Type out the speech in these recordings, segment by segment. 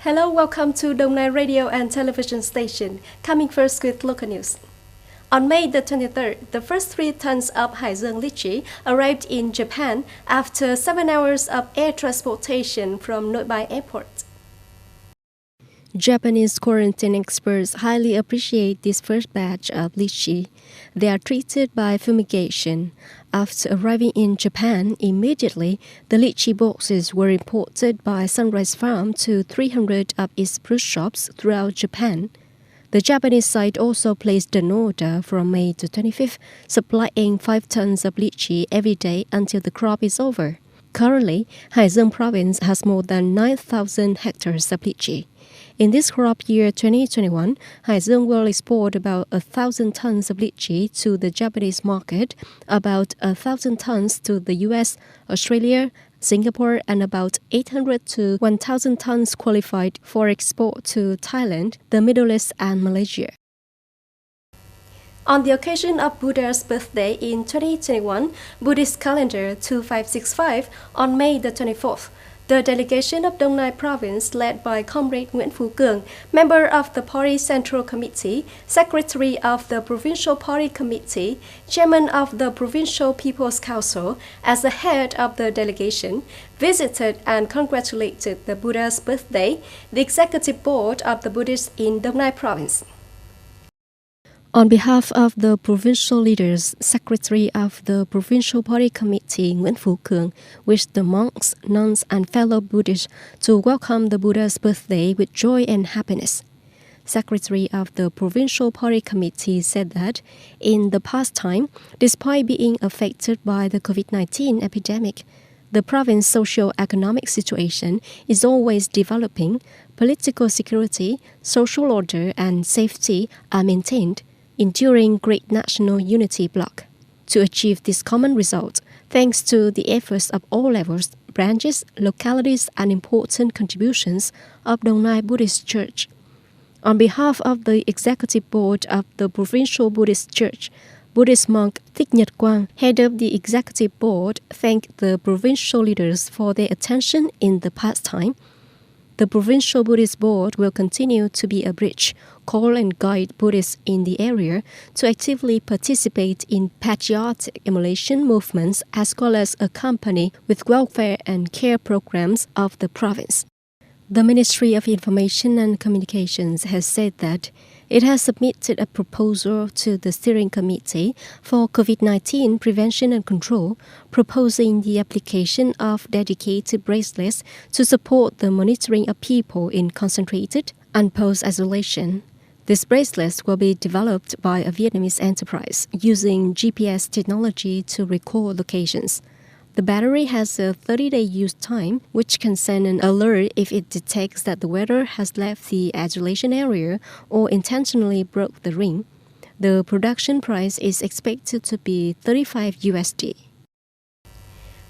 Hello, welcome to Dongnai Radio and Television Station. Coming first with local news. On May the 23rd, the first 3 tons of Haizeng lychee arrived in Japan after 7 hours of air transportation from Nội Airport. Japanese quarantine experts highly appreciate this first batch of lychee. They are treated by fumigation. After arriving in Japan, immediately, the lychee boxes were imported by Sunrise Farm to 300 of its fruit shops throughout Japan. The Japanese side also placed an order from May to 25th, supplying 5 tons of lychee every day until the crop is over. Currently, Haizeng province has more than 9,000 hectares of lychee. In this crop year 2021, Haizeng will export about 1,000 tons of lychee to the Japanese market, about 1,000 tons to the US, Australia, Singapore, and about 800 to 1,000 tons qualified for export to Thailand, the Middle East, and Malaysia. On the occasion of Buddha's birthday in 2021, Buddhist calendar 2565, on May the 24th, the delegation of Dongnai Province, led by Comrade Nguyễn Phú Cường, member of the Party Central Committee, Secretary of the Provincial Party Committee, Chairman of the Provincial People's Council, as the head of the delegation, visited and congratulated the Buddha's birthday, the Executive Board of the Buddhists in Dongnai Province. On behalf of the provincial leaders, Secretary of the Provincial Party Committee Nguyễn Phú Cường wished the monks, nuns, and fellow Buddhists to welcome the Buddha's birthday with joy and happiness. Secretary of the Provincial Party Committee said that in the past time, despite being affected by the COVID-19 epidemic, the province's socio-economic situation is always developing, political security, social order, and safety are maintained, enduring great national unity bloc. To achieve this common result, thanks to the efforts of all levels, branches, localities, and important contributions of Dongnai Buddhist Church. On behalf of the Executive Board of the Provincial Buddhist Church, Buddhist monk Thích Nhật Quang, head of the Executive Board, thanked the provincial leaders for their attention in the past time. The Provincial Buddhist Board will continue to be a bridge, call and guide Buddhists in the area to actively participate in patriotic emulation movements as well as accompany with welfare and care programs of the province. The Ministry of Information and Communications has said that it has submitted a proposal to the Steering Committee for COVID-19 Prevention and Control, proposing the application of dedicated bracelets to support the monitoring of people in concentrated and post-isolation. These bracelets will be developed by a Vietnamese enterprise using GPS technology to record locations. The battery has a 30-day use time, which can send an alert if it detects that the wearer has left the isolation area or intentionally broke the ring. The production price is expected to be 35 USD.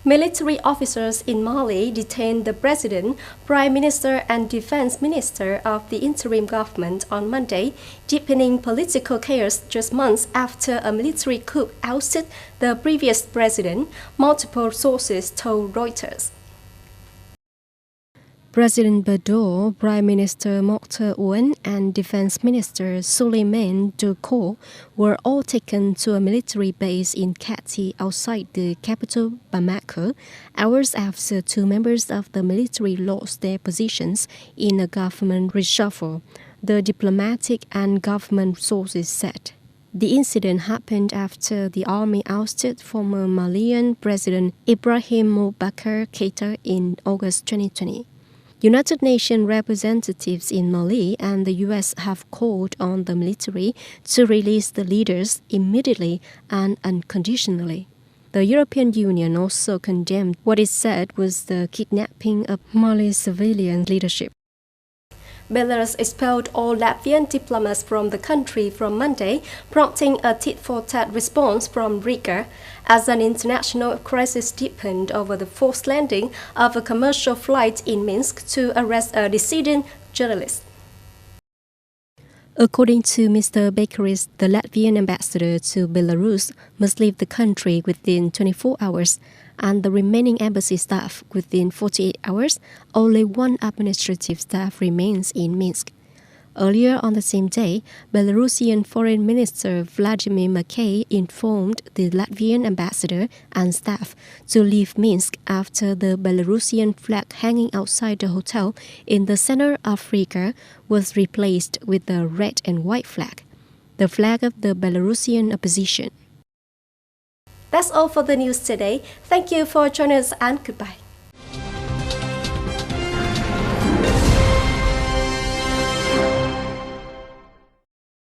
Military officers in Mali detained the President, Prime Minister, and Defense Minister of the interim government on Monday, deepening political chaos just months after a military coup ousted the previous president, multiple sources told Reuters. President Badour, Prime Minister Mokhtar Ould, and Defense Minister Souleymane Doucoure were all taken to a military base in Kati outside the capital Bamako, hours after 2 members of the military lost their positions in a government reshuffle, the diplomatic and government sources said. The incident happened after the army ousted former Malian President Ibrahim Boubacar Keïta in August 2020. United Nations representatives in Mali and the U.S. have called on the military to release the leaders immediately and unconditionally. The European Union also condemned what it said was the kidnapping of Mali's civilian leadership. Belarus expelled all Latvian diplomats from the country from Monday, prompting a tit-for-tat response from Riga, as an international crisis deepened over the forced landing of a commercial flight in Minsk to arrest a dissident journalist. According to Mr. Bakeris, the Latvian ambassador to Belarus must leave the country within 24 hours and the remaining embassy staff within 48 hours. Only one administrative staff remains in Minsk. Earlier on the same day, Belarusian Foreign Minister Vladimir Mackay informed the Latvian ambassador and staff to leave Minsk after the Belarusian flag hanging outside the hotel in the center of Riga was replaced with the red and white flag, the flag of the Belarusian opposition. That's all for the news today. Thank you for joining us and goodbye.